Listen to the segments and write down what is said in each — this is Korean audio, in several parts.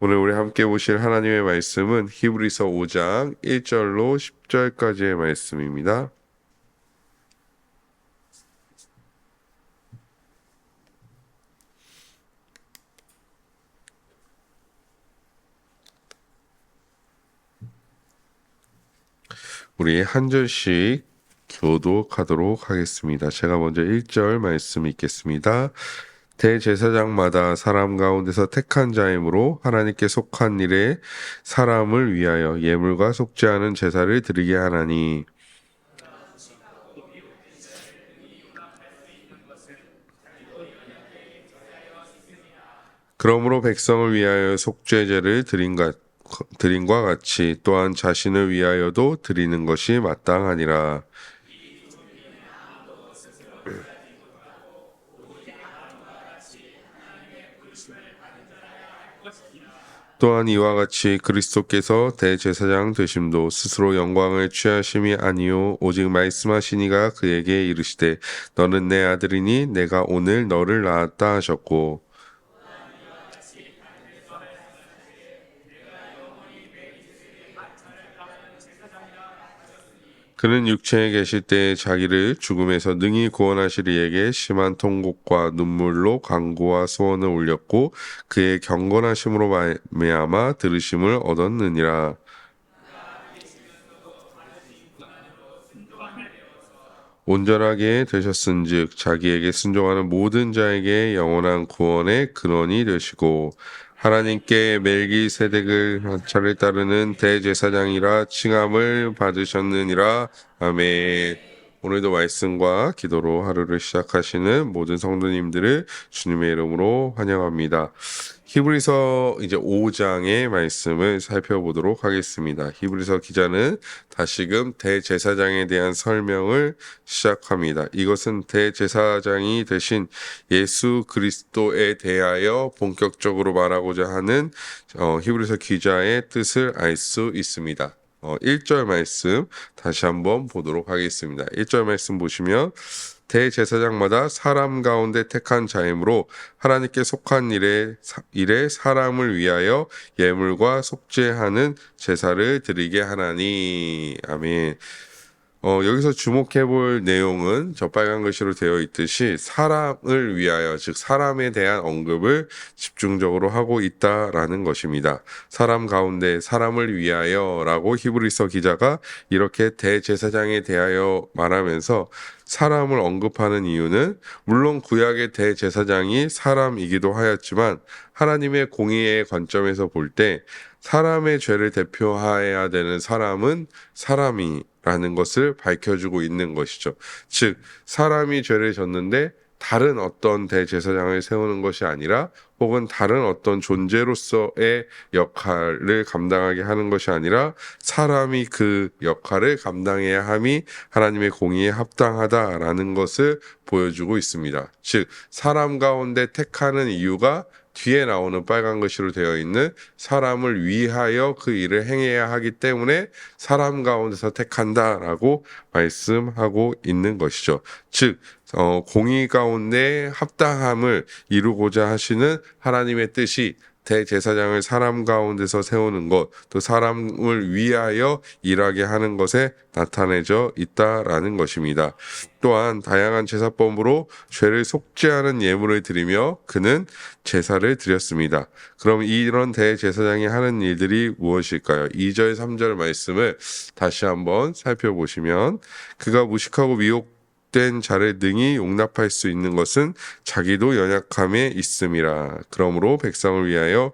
오늘 우리 함께 보실 하나님의 말씀은 히브리서 5장 1절로 10절까지의 말씀입니다. 우리 한 절씩 교독하도록 하겠습니다. 제가 먼저 1절 말씀 읽겠습니다. 대제사장마다 사람 가운데서 택한 자이므로 하나님께 속한 일에 사람을 위하여 예물과 속죄하는 제사를 드리게 하나니 그러므로 백성을 위하여 속죄제를 드림과 같이 또한 자신을 위하여도 드리는 것이 마땅하니라. 또한 이와 같이 그리스도께서 대제사장 되심도 스스로 영광을 취하심이 아니요 오직 말씀하시니가 그에게 이르시되 너는 내 아들이니 내가 오늘 너를 낳았다 하셨고 그는 육체에 계실 때에 자기를 죽음에서 능히 구원하실 이에게 심한 통곡과 눈물로 간구와 소원을 올렸고 그의 경건하심으로 말미암아 들으심을 얻었느니라. 온전하게 되셨은즉 자기에게 순종하는 모든 자에게 영원한 구원의 근원이 되시고 하나님께 멜기세덱을 한차를 따르는 대제사장이라 칭함을 받으셨느니라. 아멘. 오늘도 말씀과 기도로 하루를 시작하시는 모든 성도님들을 주님의 이름으로 환영합니다. 히브리서 이제 5장의 말씀을 살펴보도록 하겠습니다. 히브리서 기자는 다시금 대제사장에 대한 설명을 시작합니다. 이것은 대제사장이 되신 예수 그리스도에 대하여 본격적으로 말하고자 하는 히브리서 기자의 뜻을 알 수 있습니다. 1절 말씀 다시 한번 보도록 하겠습니다. 1절 말씀 보시면 대제사장마다 사람 가운데 택한 자이므로 하나님께 속한 일에 사람을 위하여 예물과 속죄하는 제사를 드리게 하나니. 아멘. 여기서 주목해 볼 내용은 저 빨간 글씨로 되어 있듯이 사람을 위하여, 즉 사람에 대한 언급을 집중적으로 하고 있다라는 것입니다. 사람 가운데 사람을 위하여라고 히브리서 기자가 이렇게 대제사장에 대하여 말하면서 사람을 언급하는 이유는 물론 구약의 대제사장이 사람이기도 하였지만 하나님의 공의의 관점에서 볼 때 사람의 죄를 대표해야 되는 사람은 사람이라는 것을 밝혀주고 있는 것이죠. 즉 사람이 죄를 졌는데 다른 어떤 대제사장을 세우는 것이 아니라 혹은 다른 어떤 존재로서의 역할을 감당하게 하는 것이 아니라 사람이 그 역할을 감당해야 함이 하나님의 공의에 합당하다라는 것을 보여주고 있습니다. 즉 사람 가운데 택하는 이유가 뒤에 나오는 빨간 글씨로 되어 있는 사람을 위하여 그 일을 행해야 하기 때문에 사람 가운데서 택한다라고 말씀하고 있는 것이죠. 즉 공의 가운데 합당함을 이루고자 하시는 하나님의 뜻이 대제사장을 사람 가운데서 세우는 것, 또 사람을 위하여 일하게 하는 것에 나타내져 있다라는 것입니다. 또한 다양한 제사법으로 죄를 속죄하는 예물을 드리며 그는 제사를 드렸습니다. 그럼 이런 대제사장이 하는 일들이 무엇일까요? 2절, 3절 말씀을 다시 한번 살펴보시면 그가 무식하고 미혹된 자를 능히 용납할 수 있는 것은 자기도 연약함에 있음이라. 그러므로 백성을 위하여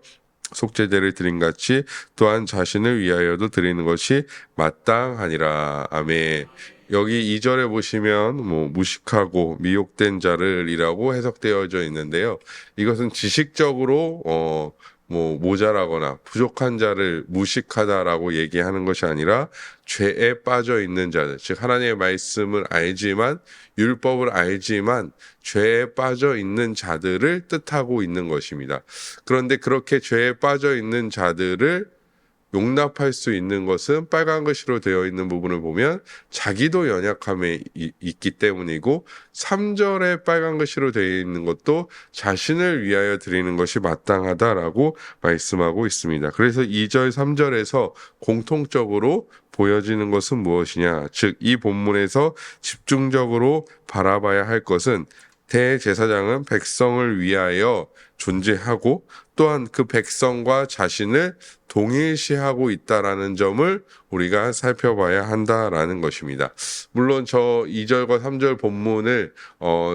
속죄제를 드림같이 또한 자신을 위하여도 드리는 것이 마땅하니라. 아멘. 여기 2절에 보시면 무식하고 미혹된 자를이라고 해석되어져 있는데요. 이것은 지식적으로 모자라거나 부족한 자를 무식하다라고 얘기하는 것이 아니라 죄에 빠져 있는 자들, 즉 하나님의 말씀을 알지만 율법을 알지만 죄에 빠져 있는 자들을 뜻하고 있는 것입니다. 그런데 그렇게 죄에 빠져 있는 자들을 용납할 수 있는 것은 빨간 글씨로 되어 있는 부분을 보면 자기도 연약함에 있기 때문이고, 3절에 빨간 글씨로 되어 있는 것도 자신을 위하여 드리는 것이 마땅하다라고 말씀하고 있습니다. 그래서 2절, 3절에서 공통적으로 보여지는 것은 무엇이냐? 즉, 이 본문에서 집중적으로 바라봐야 할 것은 대제사장은 백성을 위하여 존재하고 또한 그 백성과 자신을 동일시하고 있다라는 점을 우리가 살펴봐야 한다라는 것입니다. 물론 저 2절과 3절 본문을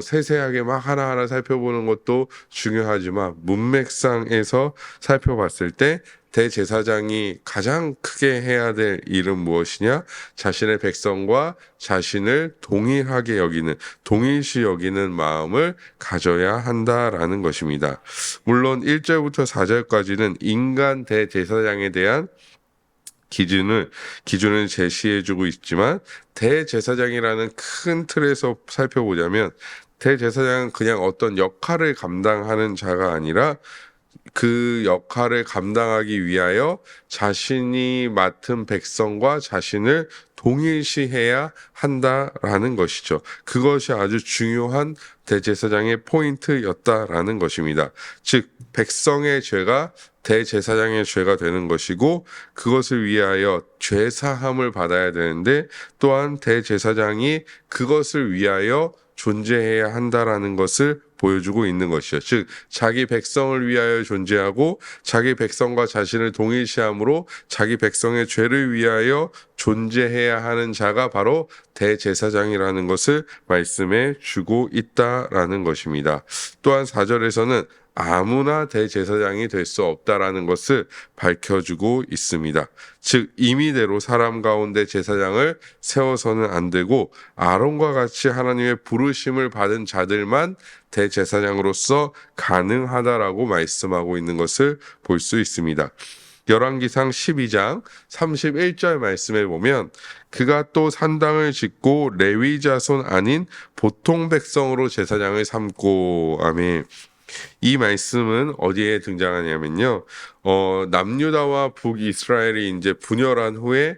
세세하게 막 하나하나 살펴보는 것도 중요하지만 문맥상에서 살펴봤을 때 대제사장이 가장 크게 해야 될 일은 무엇이냐? 자신의 백성과 자신을 동일하게 여기는, 동일시 여기는 마음을 가져야 한다라는 것입니다. 물론 1절부터 4절까지는 인간 대제사장에 대한 기준을 제시해주고 있지만, 대제사장이라는 큰 틀에서 살펴보자면 대제사장은 그냥 어떤 역할을 감당하는 자가 아니라 그 역할을 감당하기 위하여 자신이 맡은 백성과 자신을 동일시해야 한다라는 것이죠. 그것이 아주 중요한 대제사장의 포인트였다라는 것입니다. 즉, 백성의 죄가 대제사장의 죄가 되는 것이고, 그것을 위하여 죄사함을 받아야 되는데, 또한 대제사장이 그것을 위하여 존재해야 한다라는 것을 보여주고 있는 것이죠. 즉, 자기 백성을 위하여 존재하고 자기 백성과 자신을 동일시함으로 자기 백성의 죄를 위하여 존재해야 하는 자가 바로 대제사장이라는 것을 말씀해 주고 있다라는 것입니다. 또한 4절에서는 아무나 대제사장이 될 수 없다라는 것을 밝혀주고 있습니다. 즉, 임의대로 사람 가운데 제사장을 세워서는 안 되고 아론과 같이 하나님의 부르심을 받은 자들만 대제사장으로서 가능하다라고 말씀하고 있는 것을 볼 수 있습니다. 열왕기상 12장 31절 말씀에 보면 그가 또 산당을 짓고 레위 자손 아닌 보통 백성으로 제사장을 삼고, 아멘. 이 말씀은 어디에 등장하냐면요. 남유다와 북이스라엘이 이제 분열한 후에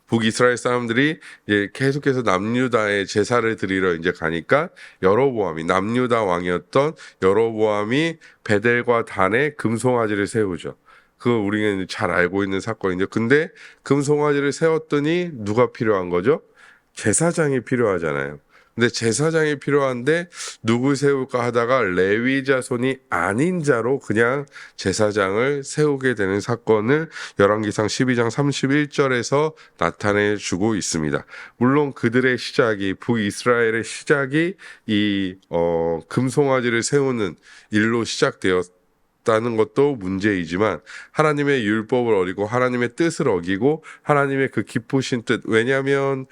북이스라엘 사람들이 이제 계속해서 남유다의 제사를 드리러 이제 가니까 남유다 왕이었던 여로보암이 베델과 단에 금송아지를 세우죠. 그거 우리는 잘 알고 있는 사건이죠. 근데 금송아지를 세웠더니 누가 필요한 거죠? 제사장이 필요하잖아요. 근데 제사장이 필요한데 누구 세울까 하다가 레위 자손이 아닌 자로 그냥 제사장을 세우게 되는 사건을 열왕기상 12장 31절에서 나타내 주고 있습니다. 물론 그들의 시작이, 북이스라엘의 시작이 이 금송아지를 세우는 일로 시작되었다는 것도 문제이지만, 하나님의 율법을 어기고 하나님의 뜻을 어기고 하나님의 그 깊으신 뜻, 왜냐하면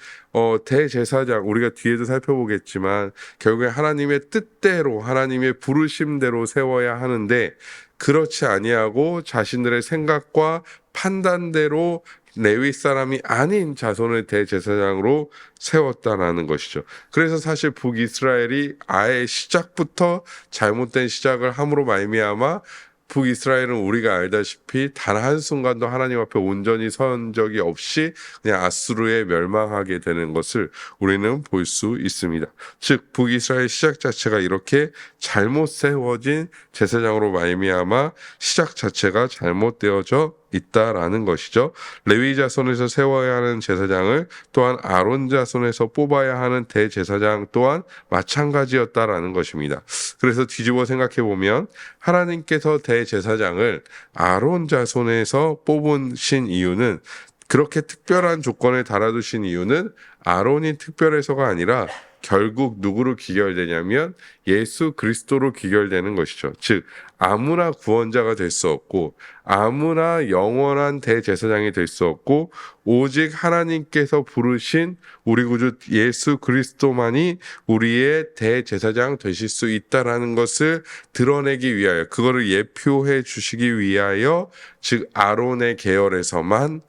대제사장, 우리가 뒤에도 살펴보겠지만 결국에 하나님의 뜻대로 하나님의 부르심대로 세워야 하는데, 그렇지 아니하고 자신들의 생각과 판단대로 레위 사람이 아닌 자손을 대제사장으로 세웠다라는 것이죠. 그래서 사실 북이스라엘이 아예 시작부터 잘못된 시작을 함으로 말미암아 북이스라엘은 우리가 알다시피 단 한순간도 하나님 앞에 온전히 선 적이 없이 그냥 아수르에 멸망하게 되는 것을 우리는 볼 수 있습니다. 즉, 북이스라엘 시작 자체가 이렇게 잘못 세워진 제사장으로 말미암아 시작 자체가 잘못되어져 있다라는 것이죠. 레위 자손에서 세워야 하는 제사장을 또한 아론 자손에서 뽑아야 하는 대제사장 또한 마찬가지였다라는 것입니다. 그래서 뒤집어 생각해 보면 하나님께서 대제사장을 아론 자손에서 뽑으신 이유는, 그렇게 특별한 조건을 달아두신 이유는 아론이 특별해서가 아니라 결국 누구로 귀결되냐면 예수 그리스도로 귀결되는 것이죠. 즉, 아무나 구원자가 될 수 없고 아무나 영원한 대제사장이 될 수 없고 오직 하나님께서 부르신 우리 구주 예수 그리스도만이 우리의 대제사장 되실 수 있다라는 것을 드러내기 위하여, 그거를 예표해 주시기 위하여, 즉 아론의 계열에서만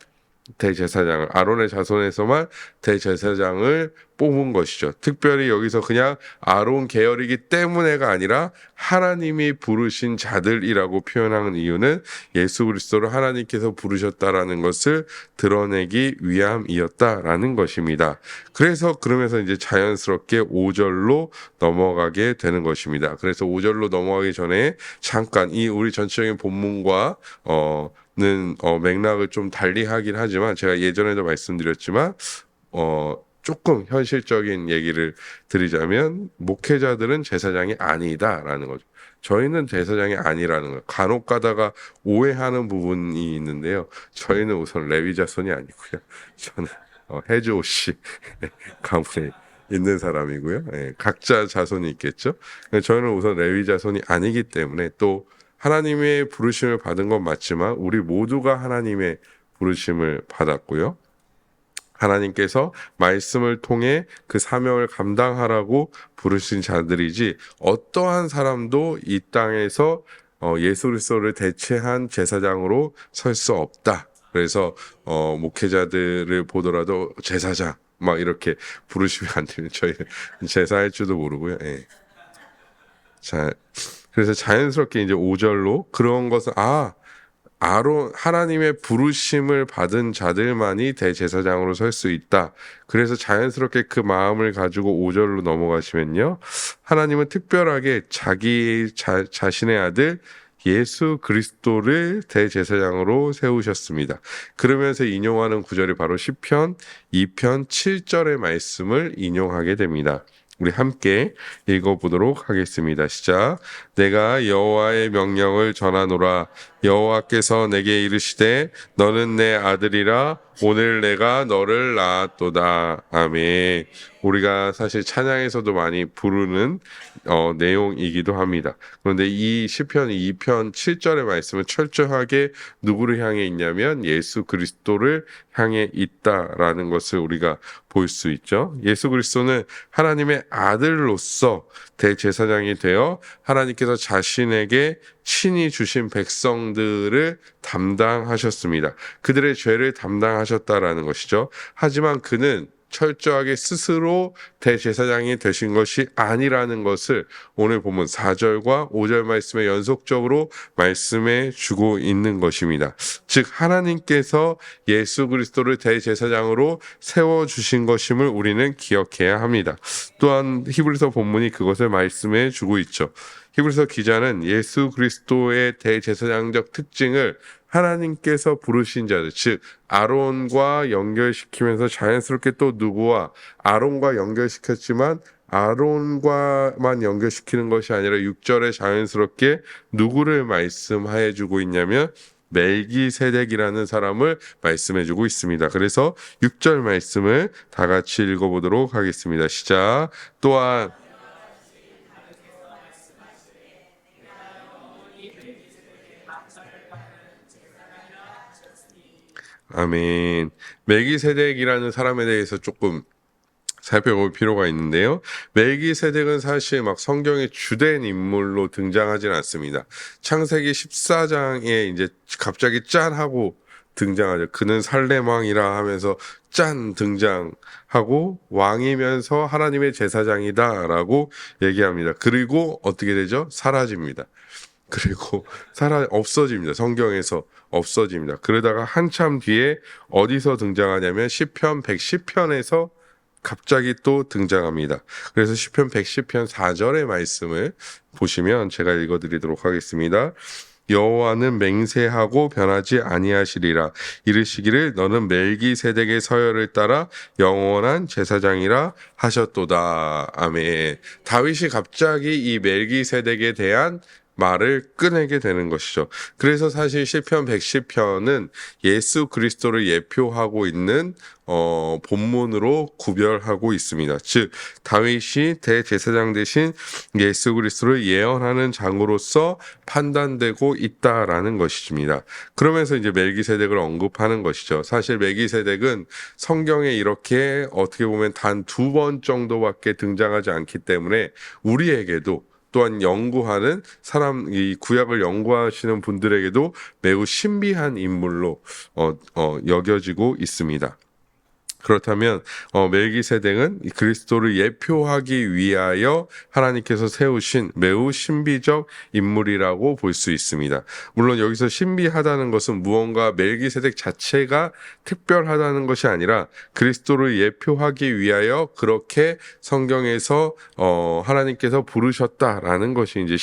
아론의 자손에서만 대제사장을 뽑은 것이죠. 특별히 여기서 그냥 아론 계열이기 때문에가 아니라 하나님이 부르신 자들이라고 표현하는 이유는 예수 그리스도를 하나님께서 부르셨다라는 것을 드러내기 위함이었다라는 것입니다. 그래서 그러면서 이제 자연스럽게 5절로 넘어가게 되는 것입니다. 그래서 5절로 넘어가기 전에 잠깐 이 우리 전체적인 본문과 맥락을 좀 달리 하긴 하지만 제가 예전에도 말씀드렸지만 조금 현실적인 얘기를 드리자면 목회자들은 제사장이 아니다라는 거죠. 저희는 제사장이 아니라는 거예요. 간혹 가다가 오해하는 부분이 있는데요. 저희는 우선 레위 자손이 아니고요. 저는 해조 씨 가문에 있는 사람이고요. 예, 각자 자손이 있겠죠. 저희는 우선 레위 자손이 아니기 때문에 또 하나님의 부르심을 받은 건 맞지만 우리 모두가 하나님의 부르심을 받았고요. 하나님께서 말씀을 통해 그 사명을 감당하라고 부르신 자들이지 어떠한 사람도 이 땅에서 예수 그리스도를 대체한 제사장으로 설 수 없다. 그래서 목회자들을 보더라도 제사장 막 이렇게 부르시면 안 되면 저희 제사할 줄도 모르고요. 예. 자, 그래서 자연스럽게 이제 5절로 그런 것은 아론 하나님의 부르심을 받은 자들만이 대제사장으로 설 수 있다. 그래서 자연스럽게 그 마음을 가지고 5절로 넘어가시면요. 하나님은 특별하게 자신의 아들 예수 그리스도를 대제사장으로 세우셨습니다. 그러면서 인용하는 구절이 바로 시편 2편 7절의 말씀을 인용하게 됩니다. 우리 함께 읽어보도록 하겠습니다. 시작. 내가 여호와의 명령을 전하노라. 여호와께서 내게 이르시되 너는 내 아들이라 오늘 내가 너를 낳았도다. 아멘. 우리가 사실 찬양에서도 많이 부르는 내용이기도 합니다. 그런데 이 시편 2편 7절의 말씀은 철저하게 누구를 향해 있냐면 예수 그리스도를 향해 있다라는 것을 우리가 볼 수 있죠. 예수 그리스도는 하나님의 아들로서 대제사장이 되어 하나님께서 자신에게 친히 주신 백성들을 담당하셨습니다. 그들의 죄를 담당하셨다라는 것이죠. 하지만 그는 철저하게 스스로 대제사장이 되신 것이 아니라는 것을 오늘 보면 4절과 5절 말씀에 연속적으로 말씀해 주고 있는 것입니다. 즉 하나님께서 예수 그리스도를 대제사장으로 세워주신 것임을 우리는 기억해야 합니다. 또한 히브리서 본문이 그것을 말씀해 주고 있죠. 히브리서 기자는 예수 그리스도의 대제사장적 특징을 하나님께서 부르신 자들, 즉 아론과 연결시키면서 자연스럽게 또 누구와 아론과 연결시켰지만 아론과만 연결시키는 것이 아니라 6절에 자연스럽게 누구를 말씀해 주고 있냐면 멜기세덱이라는 사람을 말씀해 주고 있습니다. 그래서 6절 말씀을 다 같이 읽어보도록 하겠습니다. 시작. 또한 아멘. 멜기세덱이라는 사람에 대해서 조금 살펴볼 필요가 있는데요. 멜기세덱은 사실 막 성경의 주된 인물로 등장하진 않습니다. 창세기 14장에 이제 갑자기 짠 하고 등장하죠. 그는 살렘왕이라 하면서 짠 등장하고 왕이면서 하나님의 제사장이다라고 얘기합니다. 그리고 어떻게 되죠? 사라집니다. 그리고 없어집니다. 성경에서 없어집니다. 그러다가 한참 뒤에 어디서 등장하냐면 시편 110편에서 갑자기 또 등장합니다. 그래서 시편 110편 4절의 말씀을 보시면 제가 읽어드리도록 하겠습니다. 여호와는 맹세하고 변하지 아니하시리라. 이르시기를 너는 멜기세덱의 서열을 따라 영원한 제사장이라 하셨도다. 아멘. 다윗이 갑자기 이 멜기세덱에 대한 말을 꺼내게 되는 것이죠. 그래서 사실 시편 110편은 예수 그리스도를 예표하고 있는 본문으로 구별하고 있습니다. 즉 다윗이 대제사장 대신 예수 그리스도를 예언하는 장으로서 판단되고 있다라는 것입니다. 그러면서 이제 멜기세덱을 언급하는 것이죠. 사실 멜기세덱은 성경에 이렇게 어떻게 보면 단 2번 정도밖에 등장하지 않기 때문에 우리에게도 또한 연구하는 이 구약을 연구하시는 분들에게도 매우 신비한 인물로 여겨지고 있습니다. 그렇다면 멜기세덱은 이 그리스도를 예표하기 위하여 하나님께서 세우신 매우 신비적 인물이라고 볼 수 있습니다. 물론 여기서 신비하다는 것은 무언가 멜기세덱 자체가 특별하다는 것이 아니라 그리스도를 예표하기 위하여 그렇게 성경에서 하나님께서 부르셨다라는 것이 이제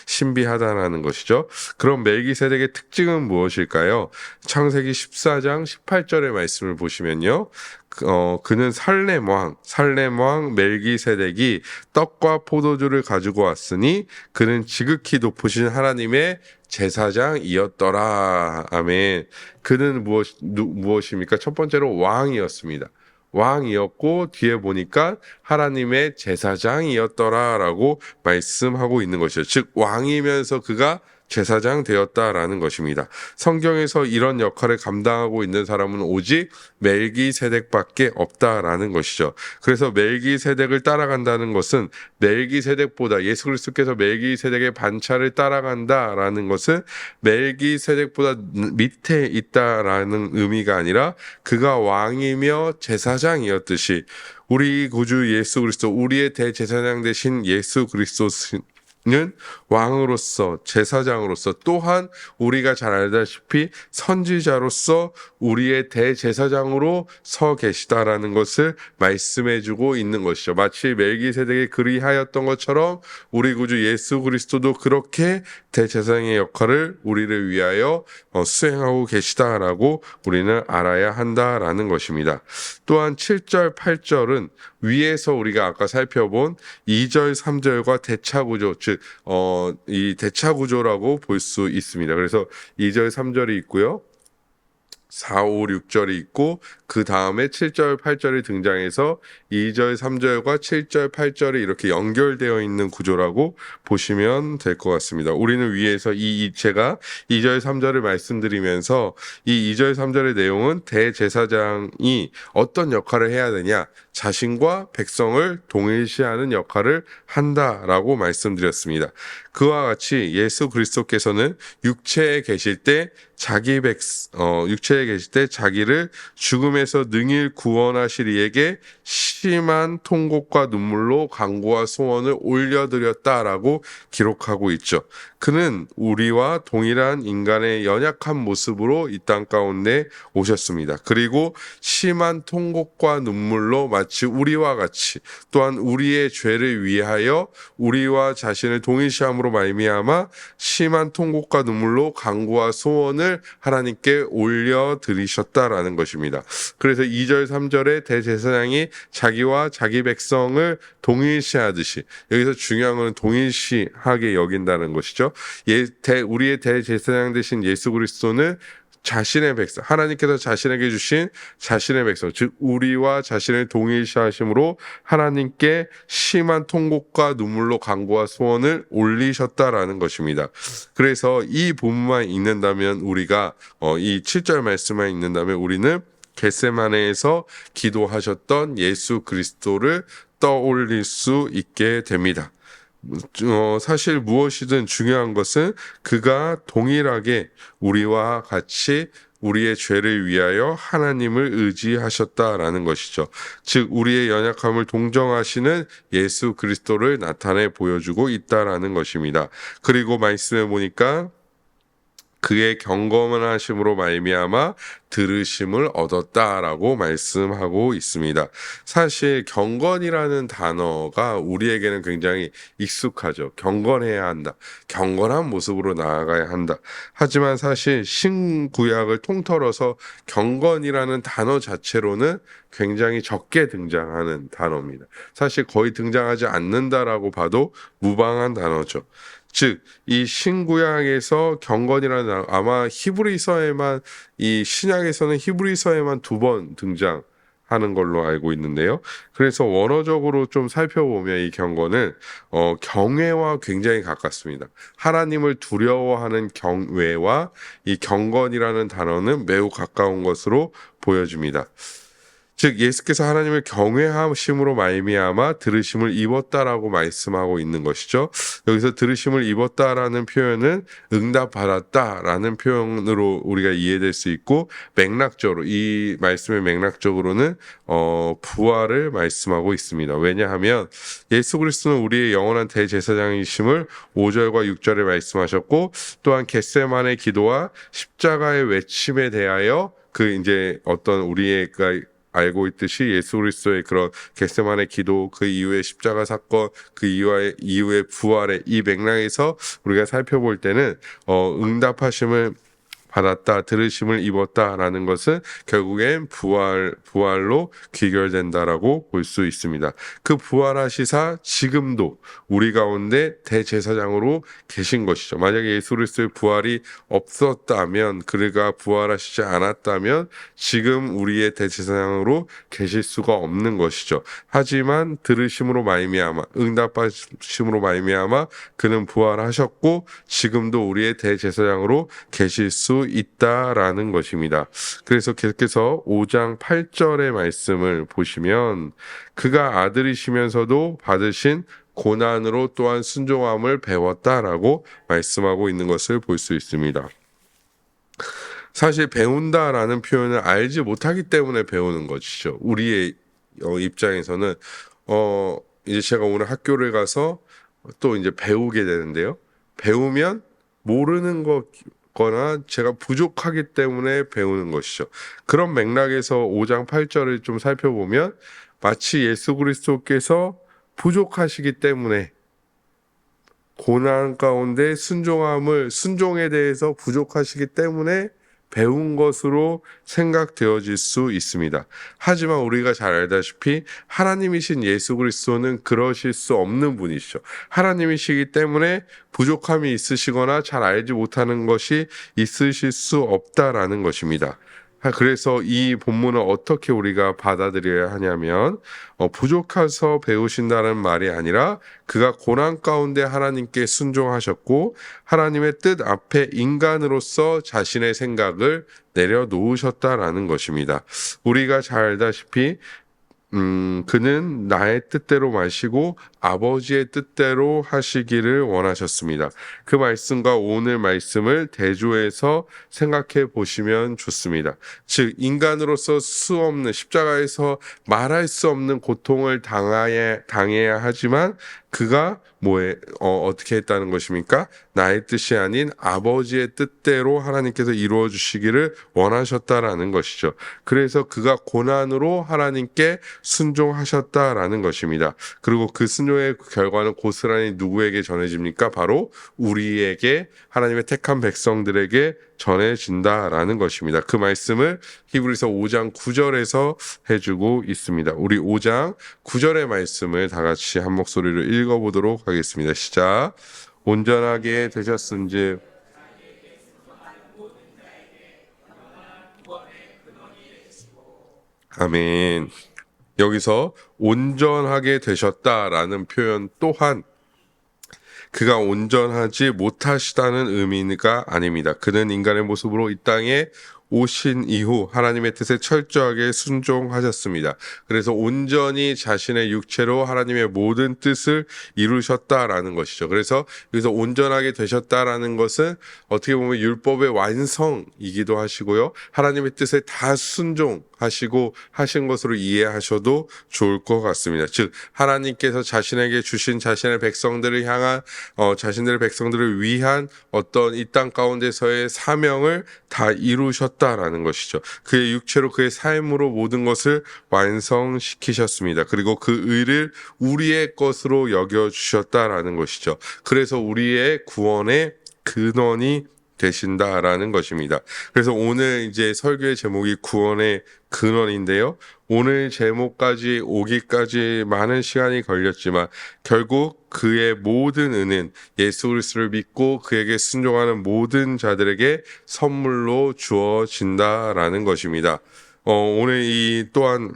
신비하다라는 것이죠. 그럼 멜기세덱의 특징은 무엇일까요? 창세기 14장 18절의 말씀을 보시면요. 그는 살렘 왕 멜기세덱이 떡과 포도주를 가지고 왔으니 그는 지극히 높으신 하나님의 제사장이었더라. 아멘. 그는 무엇입니까? 첫 번째로 왕이었습니다. 왕이었고 뒤에 보니까 하나님의 제사장이었더라라고 말씀하고 있는 것이죠. 즉 왕이면서 그가 제사장 되었다라는 것입니다. 성경에서 이런 역할을 감당하고 있는 사람은 오직 멜기세덱밖에 없다라는 것이죠. 그래서 멜기세덱을 따라간다는 것은 멜기세덱보다 예수 그리스도께서 멜기세덱의 반차를 따라간다라는 것은 멜기세덱보다 밑에 있다라는 의미가 아니라 그가 왕이며 제사장이었듯이 우리 구주 예수 그리스도, 우리의 대제사장 되신 예수 그리스도는 왕으로서 제사장으로서 또한 우리가 잘 알다시피 선지자로서 우리의 대제사장으로 서 계시다라는 것을 말씀해주고 있는 것이죠. 마치 멜기세덱이 그리하였던 것처럼 우리 구주 예수 그리스도도 그렇게 대제사장의 역할을 우리를 위하여 수행하고 계시다라고 우리는 알아야 한다라는 것입니다. 또한 7절, 8절은 위에서 우리가 아까 살펴본 2절, 3절과 대차구조, 즉 이 대차구조라고 볼 수 있습니다. 그래서 2절, 3절이 있고요. 4, 5, 6절이 있고 그 다음에 7절, 8절이 등장해서 2절, 3절과 7절, 8절이 이렇게 연결되어 있는 구조라고 보시면 될 것 같습니다. 우리는 위에서 제가 2절, 3절을 말씀드리면서 이 2절, 3절의 내용은 대제사장이 어떤 역할을 해야 되냐, 자신과 백성을 동일시하는 역할을 한다라고 말씀드렸습니다. 그와 같이 예수 그리스도께서는 육체에 계실 때 육체에 계실 때 자기를 죽음에서 능히 구원하실 이에게 심한 통곡과 눈물로 간구와 소원을 올려드렸다라고 기록하고 있죠. 그는 우리와 동일한 인간의 연약한 모습으로 이 땅 가운데 오셨습니다. 그리고 심한 통곡과 눈물로 마치 우리와 같이 또한 우리의 죄를 위하여 우리와 자신을 동일시함으로 말미암아 심한 통곡과 눈물로 간구와 소원을 하나님께 올려드리셨다라는 것입니다. 그래서 2절 3절에 대제사장이 자기와 자기 백성을 동일시하듯이, 여기서 중요한 것은 동일시하게 여긴다는 것이죠. 우리의 대제사장 되신 예수 그리스도는 자신의 백성, 하나님께서 자신에게 주신 자신의 백성, 즉 우리와 자신을 동일시하심으로 하나님께 심한 통곡과 눈물로 간구와 소원을 올리셨다라는 것입니다. 그래서 이 본문만 읽는다면 우리가 이 7절 말씀만 읽는다면 우리는 겟세마네에서 기도하셨던 예수 그리스도를 떠올릴 수 있게 됩니다. 사실 무엇이든 중요한 것은 그가 동일하게 우리와 같이 우리의 죄를 위하여 하나님을 의지하셨다라는 것이죠. 즉 우리의 연약함을 동정하시는 예수 그리스도를 나타내 보여주고 있다라는 것입니다. 그리고 말씀해 보니까 그의 경건하심으로 말미암아 들으심을 얻었다라고 말씀하고 있습니다. 사실 경건이라는 단어가 우리에게는 굉장히 익숙하죠. 경건해야 한다. 경건한 모습으로 나아가야 한다. 하지만 사실 신구약을 통틀어서 경건이라는 단어 자체로는 굉장히 적게 등장하는 단어입니다. 사실 거의 등장하지 않는다라고 봐도 무방한 단어죠. 즉, 이 신구약에서 경건이라는 단어, 아마 히브리서에만, 이 신약에서는 히브리서에만 2번 등장하는 걸로 알고 있는데요. 그래서 원어적으로 좀 살펴보면 이 경건은 경외와 굉장히 가깝습니다. 하나님을 두려워하는 경외와 이 경건이라는 단어는 매우 가까운 것으로 보여집니다. 즉 예수께서 하나님을 경외하심으로 말미암아 들으심을 입었다라고 말씀하고 있는 것이죠. 여기서 들으심을 입었다라는 표현은 응답받았다라는 표현으로 우리가 이해될 수 있고, 맥락적으로 이 말씀의 맥락적으로는 부활을 말씀하고 있습니다. 왜냐하면 예수 그리스도는 우리의 영원한 대제사장이심을 5절과 6절에 말씀하셨고, 또한 겟세마네 기도와 십자가의 외침에 대하여 그 이제 어떤 우리가 알고 있듯이 예수 그리스도의 그런 겟세마네 기도, 그 이후의 십자가 사건, 그 이후의 부활의 이 맥락에서 우리가 살펴볼 때는 응답하심을 받았다, 들으심을 입었다라는 것은 결국엔 부활로 귀결된다라고 볼 수 있습니다. 그 부활하시사 지금도 우리 가운데 대제사장으로 계신 것이죠. 만약에 예수 그리스도의 부활이 없었다면, 그가 부활하시지 않았다면 지금 우리의 대제사장으로 계실 수가 없는 것이죠. 하지만 들으심으로 말미암아, 응답하심으로 말미암아 그는 부활하셨고 지금도 우리의 대제사장으로 계실 수 있다라는 것입니다. 그래서 계속해서 5장 8절의 말씀을 보시면, 그가 아들이시면서도 받으신 고난으로 또한 순종함을 배웠다라고 말씀하고 있는 것을 볼 수 있습니다. 사실 배운다라는 표현을 알지 못하기 때문에 배우는 것이죠. 우리의 입장에서는 이제 제가 오늘 학교를 가서 또 이제 배우게 되는데요. 배우면 모르는 거나 제가 부족하기 때문에 배우는 것이죠. 그런 맥락에서 5장 8절을 좀 살펴보면, 마치 예수 그리스도께서 부족하시기 때문에 고난 가운데 순종에 대해서 부족하시기 때문에 배운 것으로 생각되어질 수 있습니다. 하지만 우리가 잘 알다시피 하나님이신 예수 그리스도는 그러실 수 없는 분이시죠. 하나님이시기 때문에 부족함이 있으시거나 잘 알지 못하는 것이 있으실 수 없다라는 것입니다. 그래서 이 본문을 어떻게 우리가 받아들여야 하냐면, 부족해서 배우신다는 말이 아니라 그가 고난 가운데 하나님께 순종하셨고 하나님의 뜻 앞에 인간으로서 자신의 생각을 내려놓으셨다라는 것입니다. 우리가 잘 알다시피 그는 나의 뜻대로 마시고 아버지의 뜻대로 하시기를 원하셨습니다. 그 말씀과 오늘 말씀을 대조해서 생각해 보시면 좋습니다. 즉, 인간으로서 십자가에서 말할 수 없는 고통을 당해야 하지만 그가 어떻게 했다는 것입니까? 나의 뜻이 아닌 아버지의 뜻대로 하나님께서 이루어 주시기를 원하셨다라는 것이죠. 그래서 그가 고난으로 하나님께 순종하셨다라는 것입니다. 그리고 그 순종의 결과는 고스란히 누구에게 전해집니까? 바로 우리에게, 하나님의 택한 백성들에게 전해진다라는 것입니다. 그 말씀을 히브리서 5장 9절에서 해주고 있습니다. 우리 5장 9절의 말씀을 다 같이 한 목소리로 읽어보도록 하겠습니다. 시작. 온전하게 되셨은즉 아멘. 여기서 온전하게 되셨다라는 표현 또한 그가 온전하지 못하시다는 의미가 아닙니다. 그는 인간의 모습으로 이 땅에 오신 이후 하나님의 뜻에 철저하게 순종하셨습니다. 그래서 온전히 자신의 육체로 하나님의 모든 뜻을 이루셨다라는 것이죠. 그래서 여기서 온전하게 되셨다라는 것은 어떻게 보면 율법의 완성이기도 하시고요. 하나님의 뜻에 다 순종하시고 하신 것으로 이해하셔도 좋을 것 같습니다. 즉, 하나님께서 자신에게 주신 자신의 백성들을 향한 자신들의 백성들을 위한 어떤 이 땅 가운데서의 사명을 다 이루셨다라는 것이죠. 그의 육체로 그의 삶으로 모든 것을 완성시키셨습니다. 그리고 그 의를 우리의 것으로 여겨주셨다라는 것이죠. 그래서 우리의 구원의 근원이 되신다라는 것입니다. 그래서 오늘 이제 설교의 제목이 구원의 근원인데요. 오늘 제목까지 오기까지 많은 시간이 걸렸지만 결국 그의 모든 은은 예수 그리스도를 믿고 그에게 순종하는 모든 자들에게 선물로 주어진다라는 것입니다. 오늘 이 또한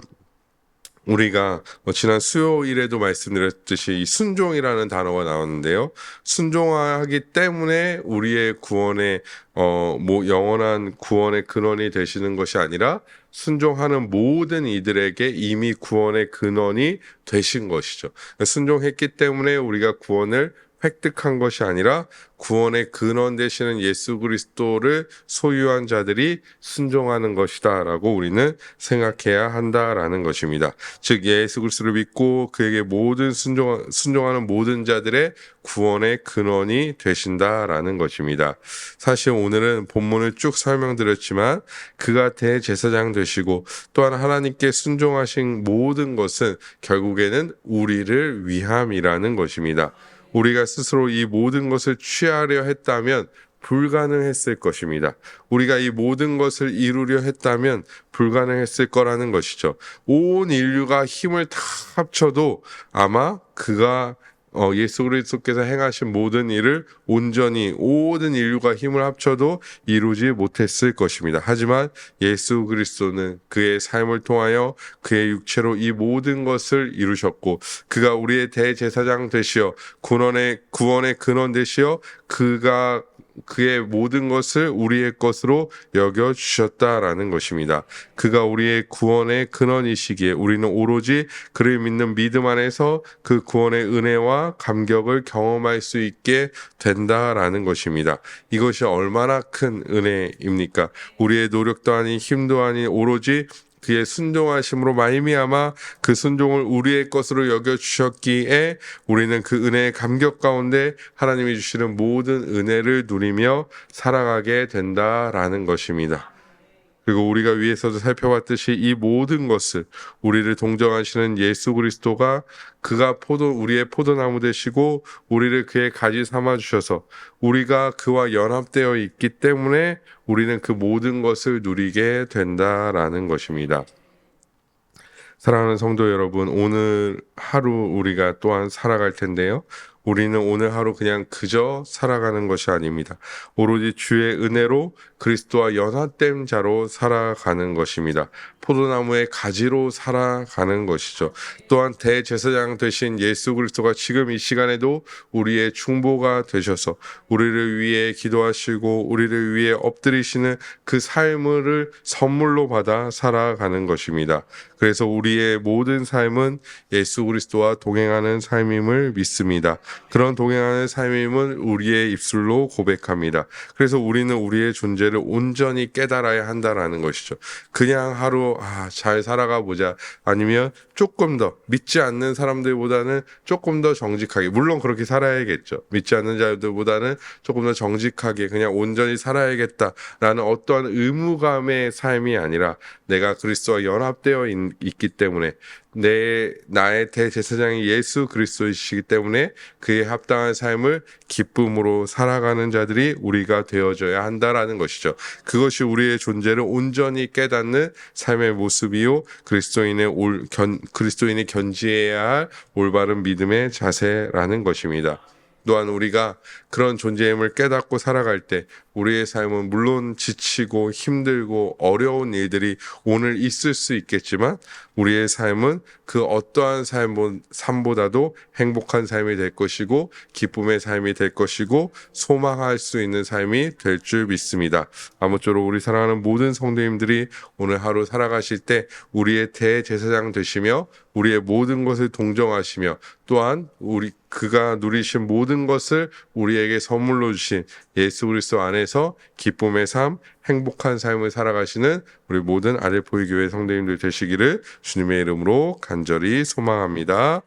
우리가 지난 수요일에도 말씀드렸듯이 이 순종이라는 단어가 나왔는데요. 순종하기 때문에 우리의 구원의 영원한 구원의 근원이 되시는 것이 아니라 순종하는 모든 이들에게 이미 구원의 근원이 되신 것이죠. 순종했기 때문에 우리가 구원을 획득한 것이 아니라 구원의 근원 되시는 예수 그리스도를 소유한 자들이 순종하는 것이다라고 우리는 생각해야 한다라는 것입니다. 즉 예수 그리스도를 믿고 그에게 모든 순종하는 모든 자들의 구원의 근원이 되신다라는 것입니다. 사실 오늘은 본문을 쭉 설명드렸지만 그가 대제사장 되시고 또한 하나님께 순종하신 모든 것은 결국에는 우리를 위함이라는 것입니다. 우리가 스스로 이 모든 것을 취하려 했다면 불가능했을 것입니다. 우리가 이 모든 것을 이루려 했다면 불가능했을 거라는 것이죠. 온 인류가 힘을 다 합쳐도 아마 그가 예수 그리스도께서 행하신 모든 일을 온전히 모든 인류가 힘을 합쳐도 이루지 못했을 것입니다. 하지만 예수 그리스도는 그의 삶을 통하여 그의 육체로 이 모든 것을 이루셨고 그가 우리의 대제사장 되시어 구원의 근원 되시어 그의 모든 것을 우리의 것으로 여겨 주셨다라는 것입니다. 그가 우리의 구원의 근원이시기에 우리는 오로지 그를 믿는 믿음 안에서 그 구원의 은혜와 감격을 경험할 수 있게 된다라는 것입니다. 이것이 얼마나 큰 은혜입니까? 우리의 노력도 아닌 힘도 아닌 오로지 그의 순종하심으로 말미암아 그 순종을 우리의 것으로 여겨 주셨기에 우리는 그 은혜의 감격 가운데 하나님이 주시는 모든 은혜를 누리며 살아가게 된다라는 것입니다. 그리고 우리가 위에서도 살펴봤듯이 이 모든 것을 우리를 동정하시는 예수 그리스도가 그가 우리의 포도나무 되시고 우리를 그의 가지 삼아 주셔서 우리가 그와 연합되어 있기 때문에 우리는 그 모든 것을 누리게 된다라는 것입니다. 사랑하는 성도 여러분, 오늘 하루 우리가 또한 살아갈 텐데요. 우리는 오늘 하루 그냥 그저 살아가는 것이 아닙니다. 오로지 주의 은혜로 그리스도와 연합된 자로 살아가는 것입니다. 포도나무의 가지로 살아가는 것이죠. 또한 대제사장 되신 예수 그리스도가 지금 이 시간에도 우리의 중보가 되셔서 우리를 위해 기도하시고 우리를 위해 엎드리시는 그 삶을 선물로 받아 살아가는 것입니다. 그래서 우리의 모든 삶은 예수 그리스도와 동행하는 삶임을 믿습니다. 그런 동행하는 삶임을 우리의 입술로 고백합니다. 그래서 우리는 우리의 존재를 온전히 깨달아야 한다라는 것이죠. 그냥 하루 잘 살아가 보자 아니면 조금 더 믿지 않는 사람들보다는 조금 더 정직하게 물론 그렇게 살아야겠죠. 믿지 않는 자들보다는 조금 더 정직하게 그냥 온전히 살아야겠다라는 어떠한 의무감의 삶이 아니라 내가 그리스도와 연합되어 있기 때문에 나의 대제사장이 예수 그리스도이시기 때문에 그에 합당한 삶을 기쁨으로 살아가는 자들이 우리가 되어져야 한다라는 것이죠. 그것이 우리의 존재를 온전히 깨닫는 삶의 모습이요 그리스도인이 견지해야 할 올바른 믿음의 자세라는 것입니다. 또한 우리가 그런 존재임을 깨닫고 살아갈 때 우리의 삶은 물론 지치고 힘들고 어려운 일들이 오늘 있을 수 있겠지만 우리의 삶은 그 어떠한 삶보다도 행복한 삶이 될 것이고 기쁨의 삶이 될 것이고 소망할 수 있는 삶이 될 줄 믿습니다. 아무쪼록 우리 사랑하는 모든 성도님들이 오늘 하루 살아가실 때 우리의 대제사장 되시며 우리의 모든 것을 동정하시며 또한 그가 누리신 모든 것을 우리에게 선물로 주신 예수 그리스도 안에서 기쁨의 삶, 행복한 삶을 살아가시는 우리 모든 아델포이 교회 성도님들 되시기를 주님의 이름으로 간절히 소망합니다.